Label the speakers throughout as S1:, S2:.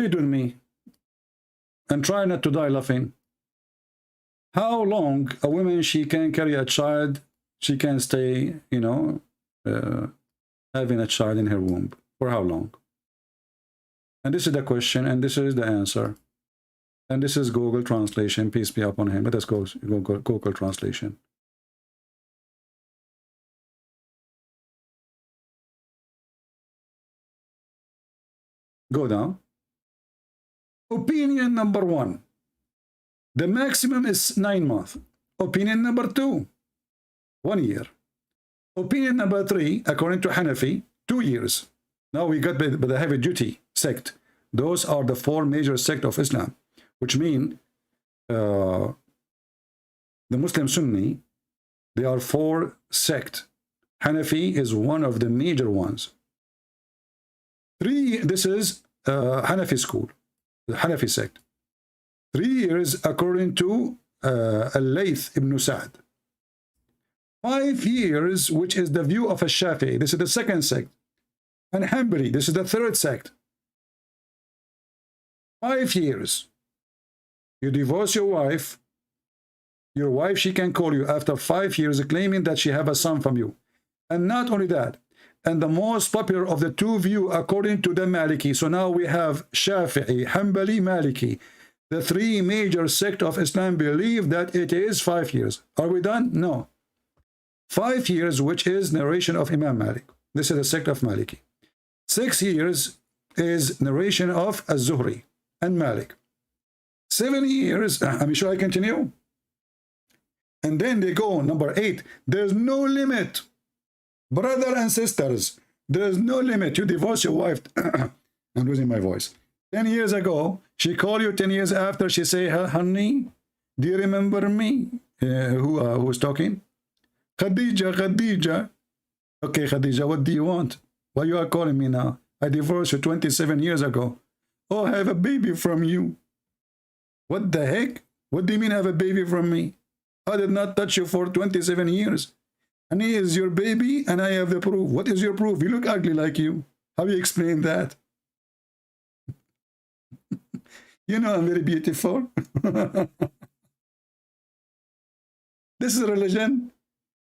S1: repeat with me and try not to die laughing. How long a woman she can carry a child, she can stay, you know, having a child in her womb? For how long? And this is the question, and this is the answer. And this is Google translation. Peace be upon him. Let us go Google translation. Go down. Opinion number 1. The maximum is 9 months. Opinion number 2, 1 year. Opinion number 3, according to Hanafi, 2 years. Now we got by the heavy duty sect. Those are the 4 major sects of Islam, which mean the Muslim Sunni, they are 4 sects. Hanafi is one of the major ones. 3, this is Hanafi school, the Hanafi sect. 3 years according to Al-Layth ibn Sa'd. 5 years, which is the view of a Shafi'i. This is the second sect. And Hanbali, this is the third sect. 5 years. You divorce your wife, she can call you after 5 years claiming that she have a son from you. And not only that, and the most popular of the 2 view according to the Maliki. So now we have Shafi'i, Hanbali, Maliki. The 3 major sects of Islam believe that it is 5 years. Are we done? No. 5 years, which is narration of Imam Malik. This is the sect of Maliki. 6 years is narration of Az-Zuhri and Malik. 7 years, I'm sure I continue. And then they go, number 8, there's no limit. Brother and sisters, there's no limit. You divorce your wife. I'm losing my voice. 10 years ago, she called you 10 years after, she say, honey, do you remember me? Who's talking? Khadija. Okay, Khadija, what do you want? Why you are calling me now? I divorced you 27 years ago. Oh, I have a baby from you. What the heck? What do you mean have a baby from me? I did not touch you for 27 years. And he is your baby, and I have the proof. What is your proof? You look ugly like you. How do you explain that? You know I'm very beautiful. This is religion.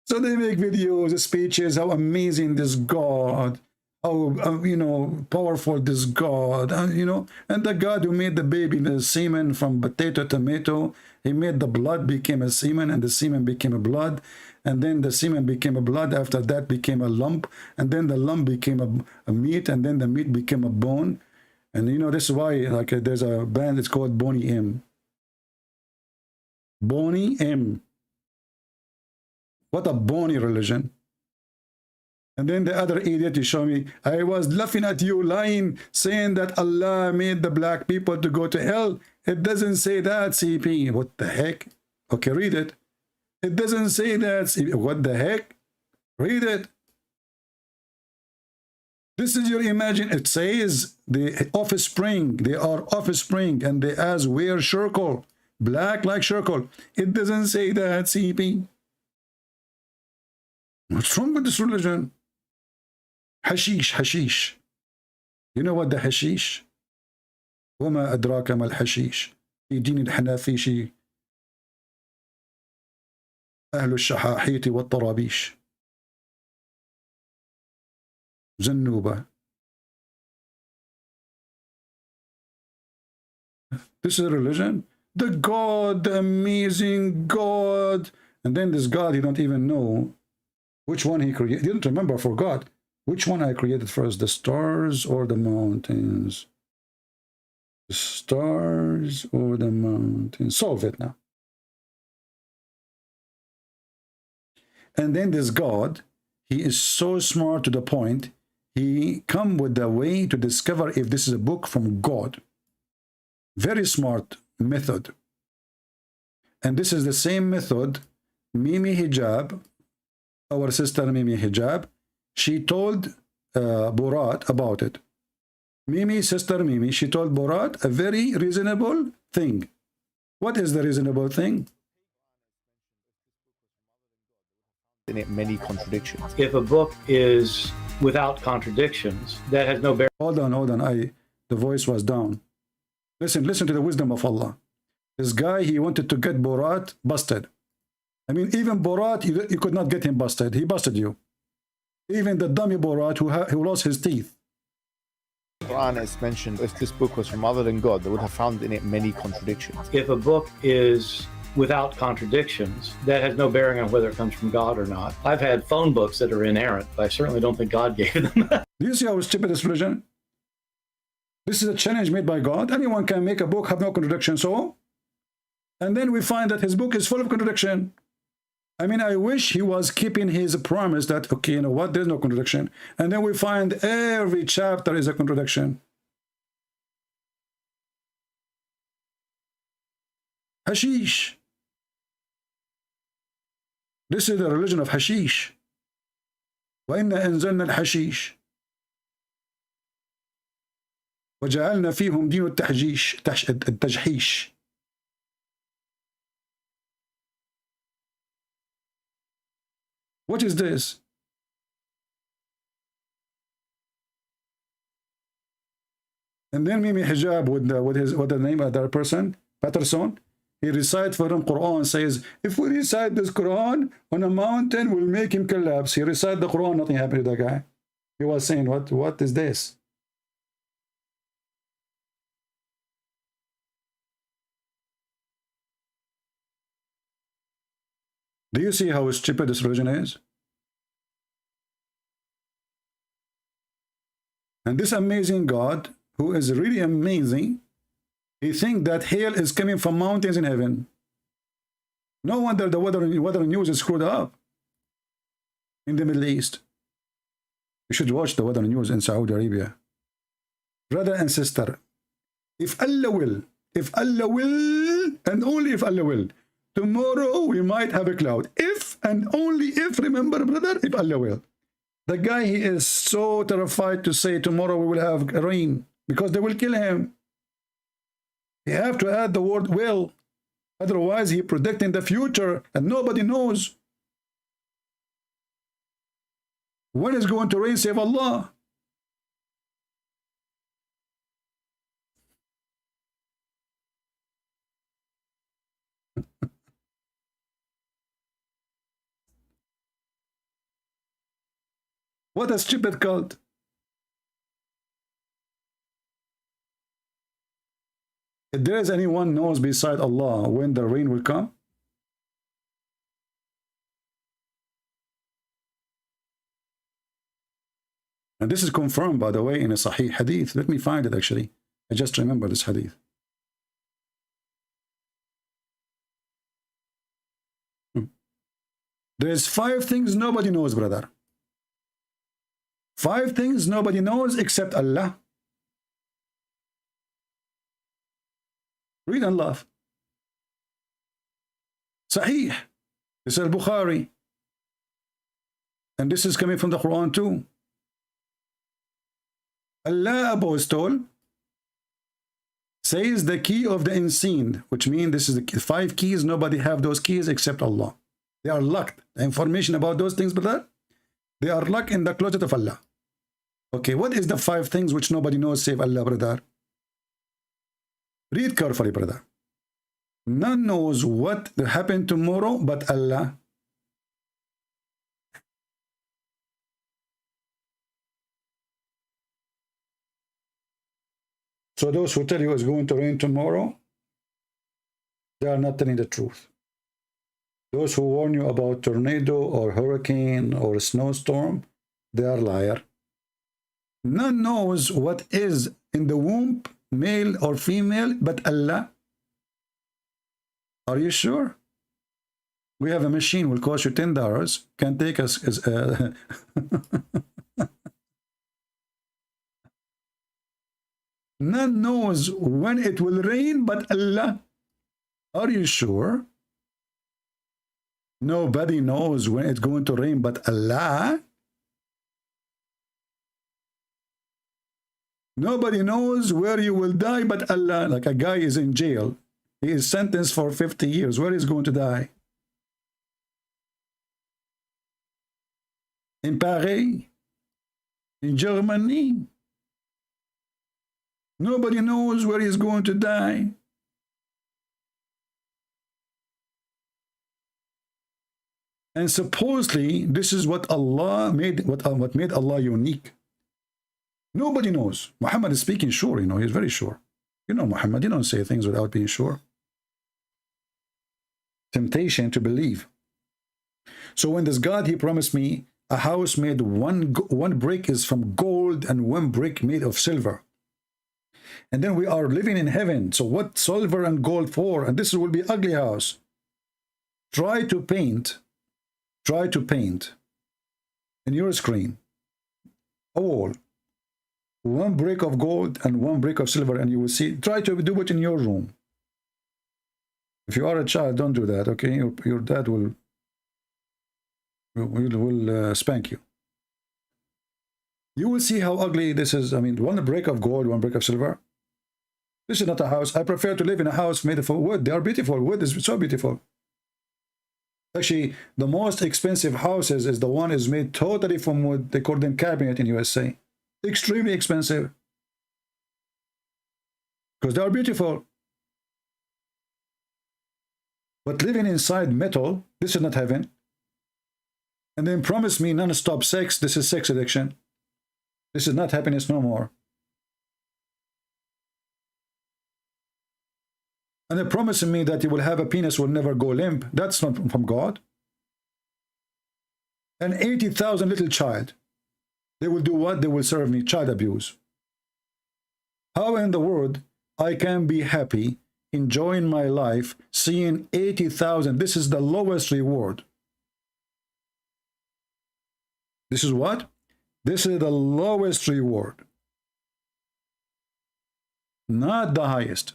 S1: So they make videos, speeches, how amazing this God, how, you know, powerful this God, you know, and the God who made the baby, the semen from potato, tomato, he made the blood became a semen, and the semen became a blood, and then the semen became a blood, after that became a lump, and then the lump became a meat, and then the meat became a bone. And you know, this is why, like, there's a band, it's called Boney M. Boney M. What a bony religion. And then the other idiot, you show me, I was laughing at you lying, saying that Allah made the black people to go to hell. It doesn't say that, CP. What the heck? Okay, read it. It doesn't say that, CP. What the heck? Read it. This is your imagine. It says the offspring, they are offspring, and they as wear circle, black like circle. It doesn't say that, CP. What's wrong with this religion? Hashish, hashish. You know what the hashish? وما أدراك ما الحشيش في دين الحنافيش أهل الشحاحية والطرابيش زنوبة. This is a religion? The God, the amazing God. And then this God, you don't even know which one he created. You didn't remember, forgot. Which one I created first, the stars or the mountains? The stars or the mountains? Solve it now. And then this God, he is so smart to the point, he come with the way to discover if this is a book from God. Very smart method. And this is the same method Mimi Hijab, our sister Mimi Hijab, she told Borat about it. Mimi, sister Mimi, she told Borat a very reasonable thing. What is the reasonable thing?
S2: In it many contradictions.
S3: If a book is without contradictions, that has no bearing.
S1: Hold on. The voice was down. Listen to the wisdom of Allah. This guy, he wanted to get Borat busted. I mean, even Borat, you could not get him busted. He busted you. Even the dummy Borat who lost his teeth.
S2: Quran is mentioned, if this book was from other than God, they would have found in it many contradictions.
S3: If a book is without contradictions, that has no bearing on whether it comes from God or not. I've had phone books that are inerrant, but I certainly don't think God gave them.
S1: Do you see how stupid this religion? This is a challenge made by God. Anyone can make a book, have no contradiction, so? And then we find that his book is full of contradiction. I mean, I wish he was keeping his promise that, okay, you know what, there's no contradiction. And then we find every chapter is a contradiction. Hashish. This is the religion of hashish. وَإِنَّا أَنزَلْنَا الْحَشِيشِ وَجَعَلْنَا فِيهُمْ دِينُ التَّجْحِيشِ. What is this? And then Mimi Hijab with the name of that person, Patterson, he recites for him Quran, says, if we recite this Quran on a mountain, we'll make him collapse. He recited the Quran, nothing happened to that guy. He was saying, what is this? Do you see how stupid this religion is? And this amazing God, who is really amazing, he thinks that hail is coming from mountains in heaven. No wonder the weather news is screwed up in the Middle East. You should watch the weather news in Saudi Arabia. Brother and sister, if Allah will, and only if Allah will, tomorrow we might have a cloud. If and only if, remember, brother, if Allah will. The guy, he is so terrified to say tomorrow we will have rain because they will kill him. You have to add the word will. Otherwise, he predicting the future and nobody knows. When is going to rain, save Allah? What a stupid cult. If there is anyone knows beside Allah when the rain will come, and this is confirmed, by the way, in a Sahih hadith. Let me find it, actually. I just remember this hadith. There's 5 things nobody knows, brother. 5 things nobody knows except Allah. Read and laugh. Sahih. This is Bukhari. And this is coming from the Quran too. Allah Apostle says the key of the unseen, which means this is the 5 keys. Nobody have those keys except Allah. They are locked. The information about those things, brother, they are locked in the closet of Allah. Okay, what is the 5 things which nobody knows save Allah, brother? Read carefully, brother. None knows what will happen tomorrow but Allah. So those who tell you it's going to rain tomorrow, they are not telling the truth. Those who warn you about tornado or hurricane or snowstorm, they are liar. None knows what is in the womb, male or female, but Allah. Are you sure? We have a machine will cost you $10. Can take us as None knows when it will rain but Allah. Are you sure? Nobody knows when it's going to rain but Allah. Nobody knows where you will die but Allah. Like a guy is in jail. He is sentenced for 50 years. Where is he going to die? In Paris? In Germany? Nobody knows where he's going to die. And supposedly, this is what Allah made, what made Allah unique. Nobody knows. Muhammad is speaking sure, you know, he's very sure. You know Muhammad, you don't say things without being sure. Temptation to believe. So when this God, he promised me a house made one brick is from gold and one brick made of silver. And then we are living in heaven. So what silver and gold for? And this will be ugly house. Try to paint in your screen a wall, one brick of gold and one brick of silver, and you will see. Try to do it in your room. If you are a child, don't do that, okay? Your dad will spank you. You will see how ugly this is. I mean, one brick of gold, one brick of silver. This is not a house. I prefer to live in a house made of wood. They are beautiful. Wood is so beautiful. Actually, the most expensive houses is the one is made totally from wood. They call them cabinet in USA. Extremely expensive. Because they are beautiful. But living inside metal, this is not heaven. And then promise me non-stop sex, this is sex addiction. This is not happiness no more. And they're promising me that you will have a penis will never go limp. That's not from God. An 80,000 little child. They will do what? They will serve me child abuse. How in the world I can be happy, enjoying my life, seeing 80,000? This is the lowest reward. This is what? This is the lowest reward. Not the highest.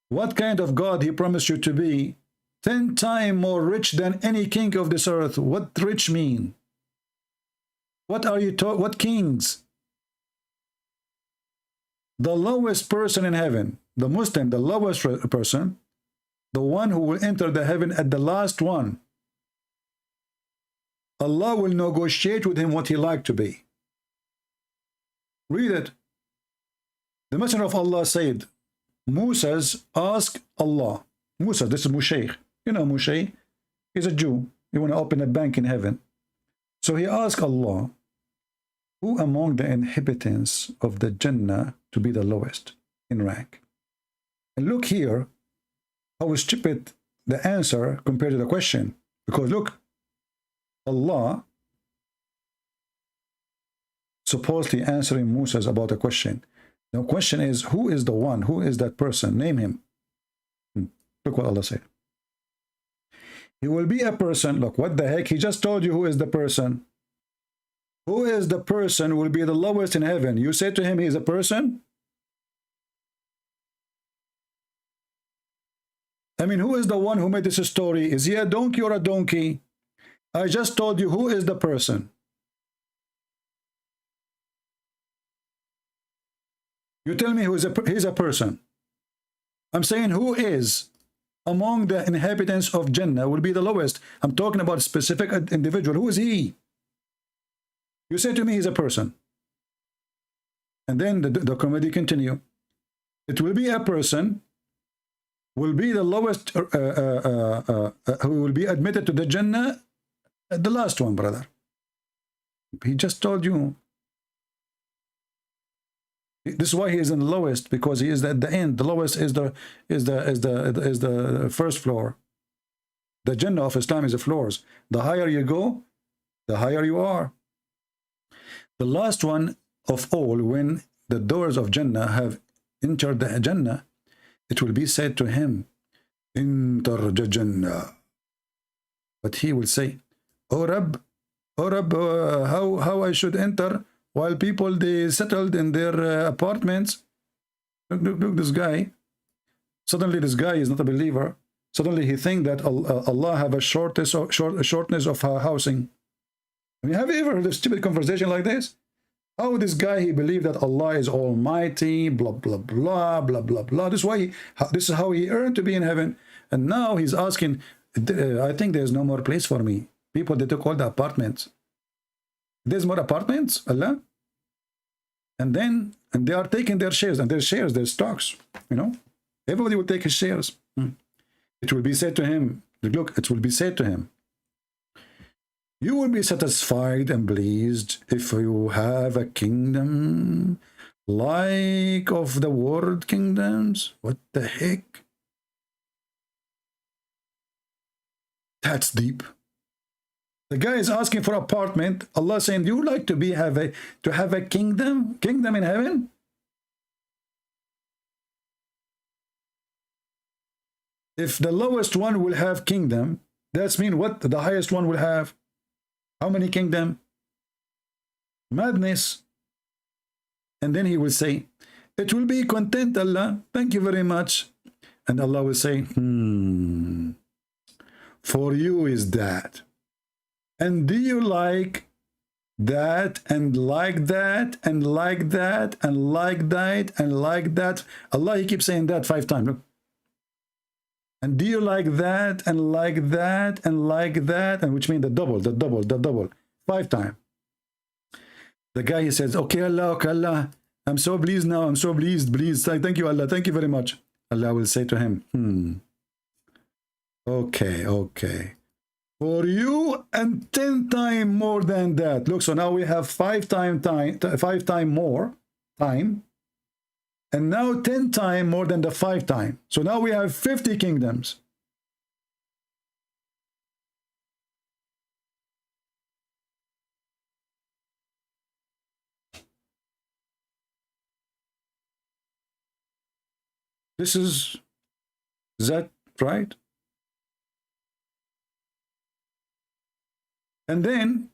S1: What kind of God he promised you to be? 10 times more rich than any king of this earth. What rich mean? What are you talking? What kings? The lowest person in heaven, the Muslim, the lowest person, the one who will enter the heaven at the last one. Allah will negotiate with him what he like to be. Read it. The Messenger of Allah said, Moses asked Allah. Musa, this is Moshe. You know Moshe? He's a Jew. He want to open a bank in heaven. So he asked Allah, who among the inhabitants of the Jannah to be the lowest in rank? And look here, how stupid the answer compared to the question. Because look, Allah supposedly answering Moses about a question. The question is, who is the one? Who is that person? Name him. Look what Allah said. He will be a person. Look, what the heck? He just told you who is the person. Who is the person will be the lowest in heaven? You say to him, he is a person? I mean, who is the one who made this story? Is he a donkey or a donkey? I just told you who is the person. You tell me he's a person. I'm saying who is among the inhabitants of Jannah will be the lowest. I'm talking about a specific individual. Who is he? You say to me he's a person. And then the comedy continue. It will be a person, will be the lowest, who will be admitted to the Jannah, the last one, brother. He just told you. This is why he is in the lowest, because he is at the end. The lowest is the first floor. The Jannah of Islam is the floors. The higher you go, the higher you are. The last one of all, when the doors of Jannah have entered the Jannah, it will be said to him, Enter the Jannah. But he will say, Oh Rab, how I should enter? While people, they settled in their apartments. Look, this guy. Suddenly this guy is not a believer. Suddenly he thinks that Allah have a shortness of housing. I mean, have you ever heard a stupid conversation like this? How this guy, he believed that Allah is almighty, blah, blah, blah, blah, blah, blah. This is how he earned to be in heaven. And now he's asking, I think there's no more place for me. People, they took all the apartments. There's more apartments, Allah? And they are taking their shares, and their shares, their stocks, you know. Everybody will take his shares. It will be said to him, look, it will be said to him, you will be satisfied and pleased if you have a kingdom like of the world kingdoms. What the heck? That's deep. The guy is asking for apartment. Allah saying, do you like to have a kingdom in heaven? If the lowest one will have kingdom, that's mean what the highest one will have? How many kingdom? Madness. And then he will say, it will be content, Allah. Thank you very much. And Allah will say, for you is that. And do you like that and like that and like that and like that and like that? Allah, he keeps saying that 5 times. Look. And do you like that and like that and like that? And which means the double. 5 times. The guy, he says, okay, Allah, I'm so pleased now. I'm so pleased. Thank you, Allah. Thank you very much. Allah will say to him, okay. For you and 10 times more than that. Look, so now we have 5 times more time. And now 10 times more than the 5 times. So now we have 50 kingdoms. Is that right? And then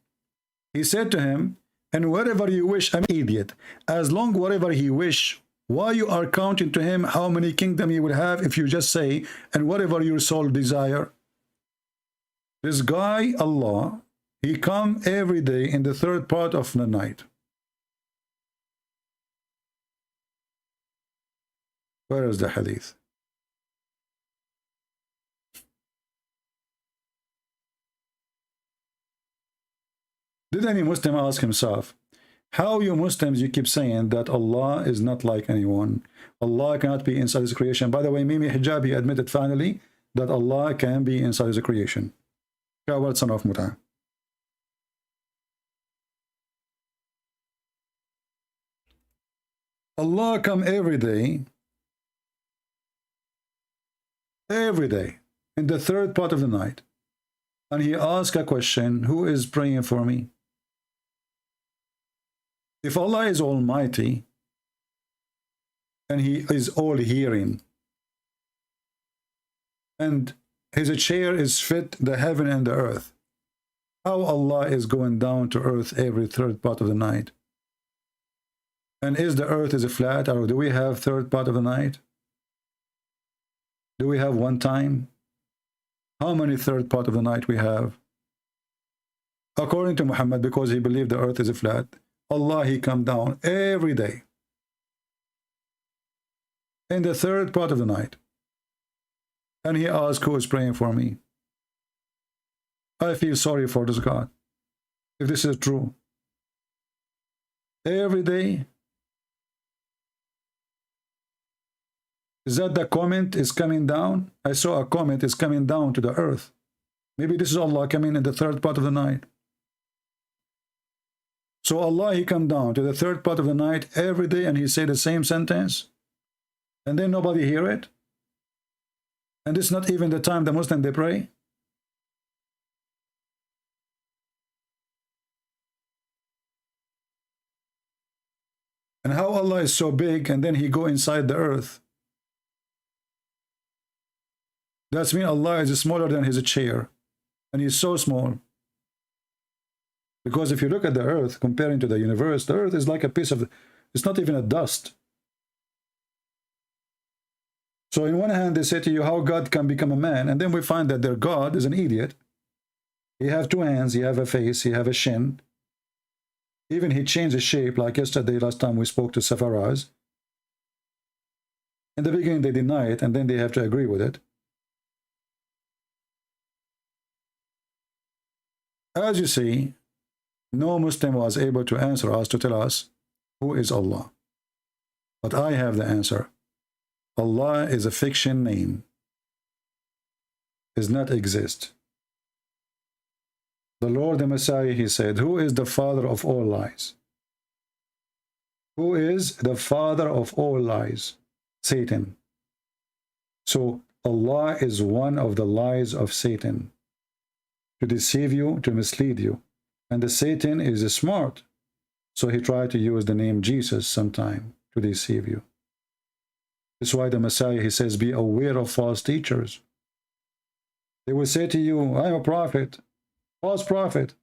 S1: he said to him, and whatever you wish, I'm an idiot. As long whatever he wish, why you are counting to him how many kingdom he will have if you just say, and whatever your soul desire? This guy, Allah, he come every day in the 3rd part of the night. Where is the hadith? Did any Muslim ask himself, how you Muslims, you keep saying that Allah is not like anyone? Allah cannot be inside his creation. By the way, Mimi Hijabi admitted finally that Allah can be inside his creation. Coward son of Muta. Allah come every day, in the 3rd part of the night, and he asks a question, who is praying for me? If Allah is almighty, and he is all hearing, and his chair is fit the heaven and the earth, how Allah is going down to earth every 3rd part of the night? And is the earth is flat, or do we have 3rd part of the night? Do we have 1 time? How many 3rd part of the night we have? According to Muhammad, because he believed the earth is flat, Allah, he come down every day in the 3rd part of the night, and he asked, who is praying for me? I feel sorry for this God, if this is true. Every day. Is that the comment is coming down? I saw a comment is coming down to the earth. Maybe this is Allah coming in the 3rd part of the night. So Allah, he come down to the 3rd part of the night every day, and he say the same sentence, and then nobody hear it. And it's not even the time the Muslim they pray. And how Allah is so big, and then he go inside the earth. That's mean Allah is smaller than his chair, and he's so small. Because if you look at the earth, comparing to the universe, the earth is like a piece of, it's not even a dust. So in one hand, they say to you how God can become a man, and then we find that their God is an idiot. He have 2 hands, he have a face, he have a shin. Even he changed his shape, like yesterday, last time we spoke to Safaraz. In the beginning, they deny it, and then they have to agree with it. As you see, no Muslim was able to answer us, to tell us Who is Allah? But I have the answer. Allah is a fiction name. Does not exist. The Lord, the Messiah, he said, who is the father of all lies? Who is the father of all lies? Satan. So Allah is one of the lies of Satan, to deceive you, to mislead you. And the Satan is smart, so he tried to use the name Jesus sometime to deceive you. That's why the Messiah, he says, be aware of false teachers. They will say to you, I'm a prophet, false prophet.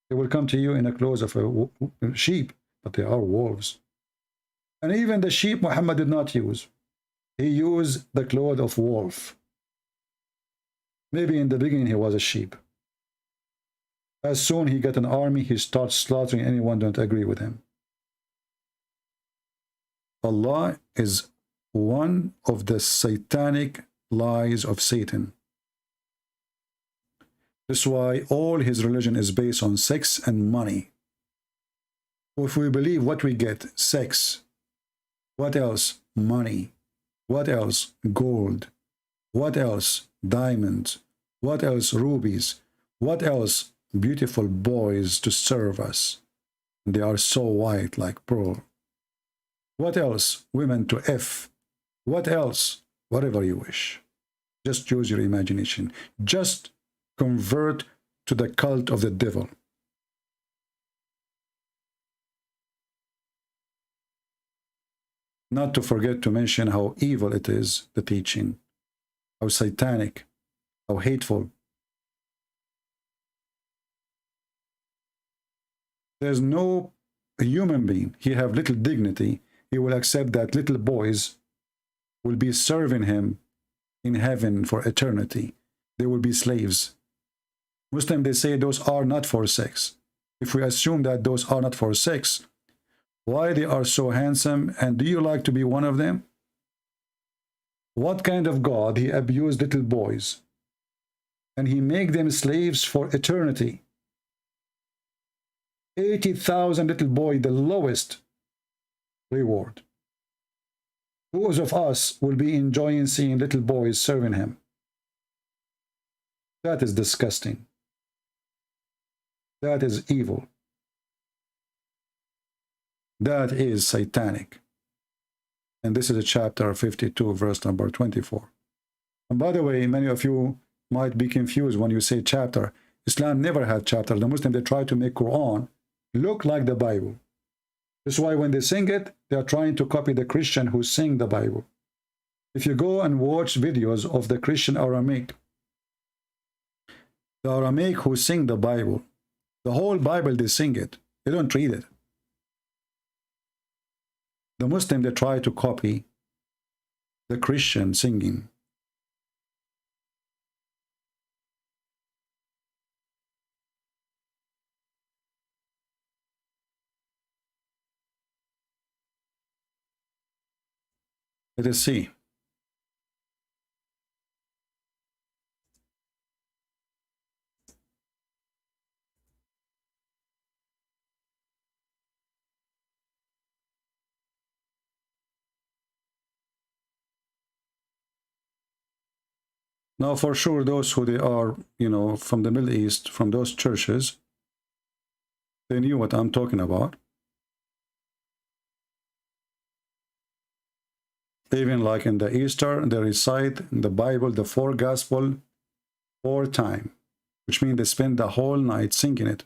S1: They will come to you in the clothes of a sheep, but they are wolves. And even the sheep Muhammad did not use. He used the cloth of wolf. Maybe in the beginning he was a sheep. As soon he got an army, he starts slaughtering anyone who don't agree with him. Allah is one of the satanic lies of Satan. That's why all his religion is based on sex and money. If we believe what we get, sex. What else? Money. What else? Gold. What else? Diamonds. What else? Rubies. What else? Beautiful boys to serve us. They are so white like pearl. What else? Women to F. What else? Whatever you wish. Just use your imagination. Just convert to the cult of the devil. Not to forget to mention how evil it is, the teaching. How satanic. How hateful. There's no human being, he have little dignity, he will accept that little boys will be serving him in heaven for eternity. They will be slaves. Muslims, they say those are not for sex. If we assume that those are not for sex, why they are so handsome, and do you like to be one of them? What kind of God? He abused little boys and he make them slaves for eternity. 80,000 little boy, the lowest reward. Who of us will be enjoying seeing little boys serving him? That is disgusting. That is evil. That is satanic. And this is chapter 52, verse number 24. And by the way, many of you might be confused when you say chapter. Islam never had chapter. The Muslims, they try to make Quran look like the Bible. That's why when they sing it, they are trying to copy the Christian who sing the Bible. If you go and watch videos of the Christian Aramaic, the Aramaic who sing the Bible, the whole Bible, they sing it. They don't read it. The Muslim, they try to copy the Christian singing. Let us see. Now, for sure, those who they are, from the Middle East, from those churches, they knew what I'm talking about. Even like in the Easter, they recite in the Bible the 4 Gospel 4 times, which means they spend the whole night singing it.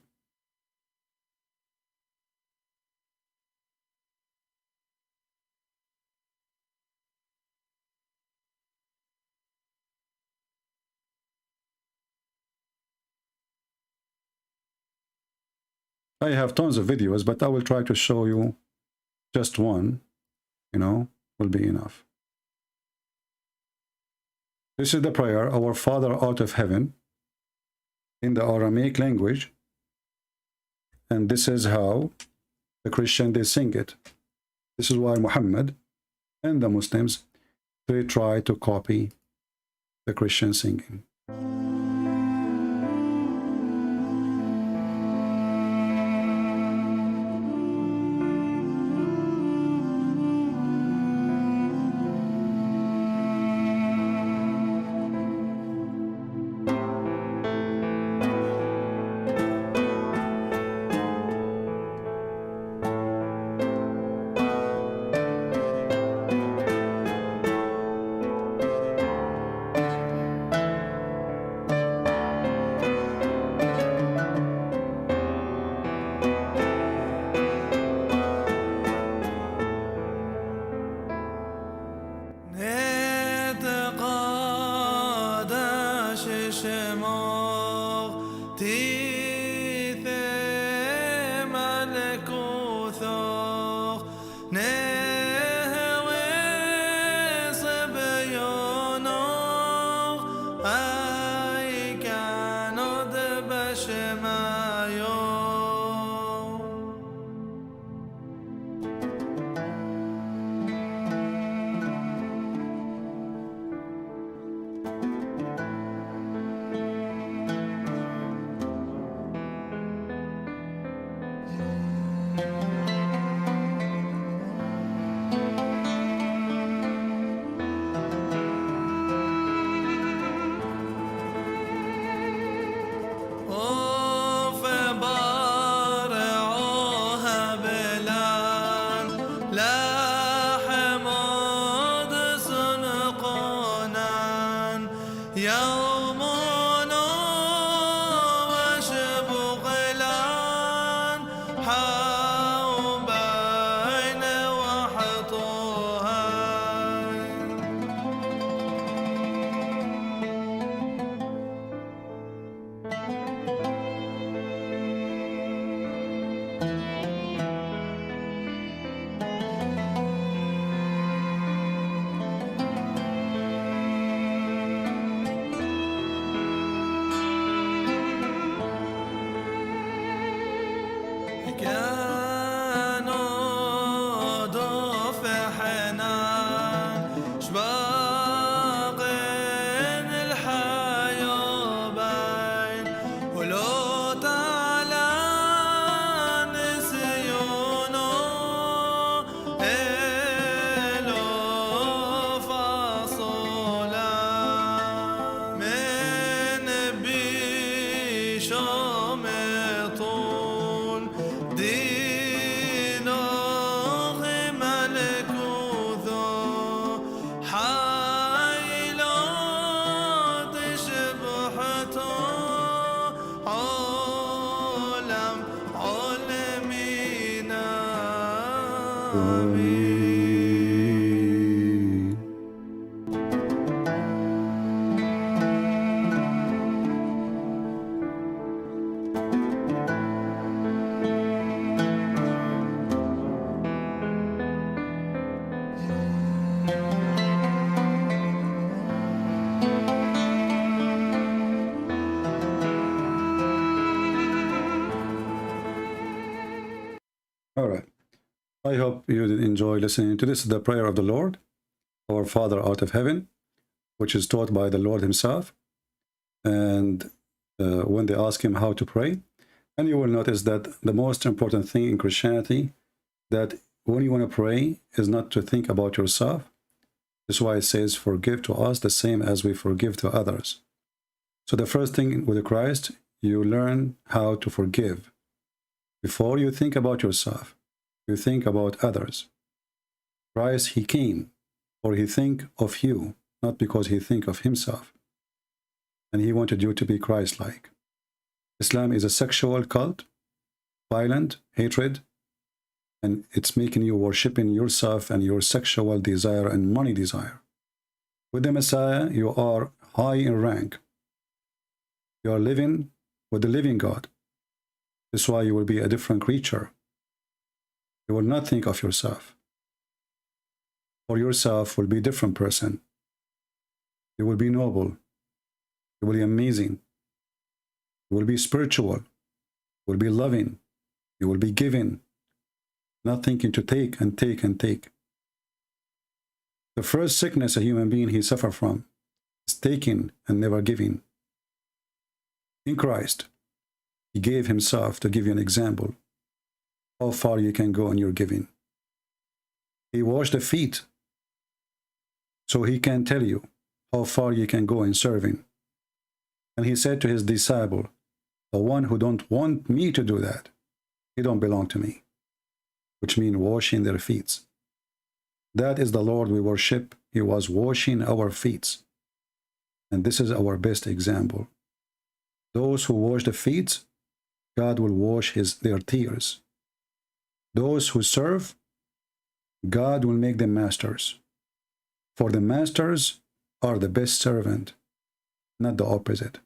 S1: I have tons of videos, but I will try to show you just one, will be enough. This is the prayer, Our Father art of heaven, in the Aramaic language. And this is how the Christian, they sing it. This is why Muhammad and the Muslims, they try to copy the Christian singing. All right. I hope you did enjoy listening to this. The prayer of the Lord, our Father out of heaven, which is taught by the Lord himself. And when they ask him how to pray, and you will notice that the most important thing in Christianity, that when you want to pray, is not to think about yourself. That's why it says, forgive to us the same as we forgive to others. So the first thing with Christ, you learn how to forgive. Before you think about yourself, you think about others. Christ, he came, or he think of you, not because he think of himself. And he wanted you to be Christ-like. Islam is a sexual cult, violent, hatred, and it's making you worshiping yourself and your sexual desire and money desire. With the Messiah, you are high in rank. You are living with the living God. That's why you will be a different creature. You will not think of yourself. For yourself will be a different person. You will be noble. You will be amazing. You will be spiritual. You will be loving. You will be giving. Not thinking to take and take and take. The first sickness a human being he suffer from is taking and never giving. In Christ, he gave himself to give you an example how far you can go in your giving. He washed the feet so he can tell you how far you can go in serving. And he said to his disciple, the one who don't want me to do that, he don't belong to me, which means washing their feet. That is the Lord we worship. He was washing our feet. And this is our best example. Those who wash the feet, God will wash their tears. Those who serve, God will make them masters. For the masters are the best servant, not the opposite.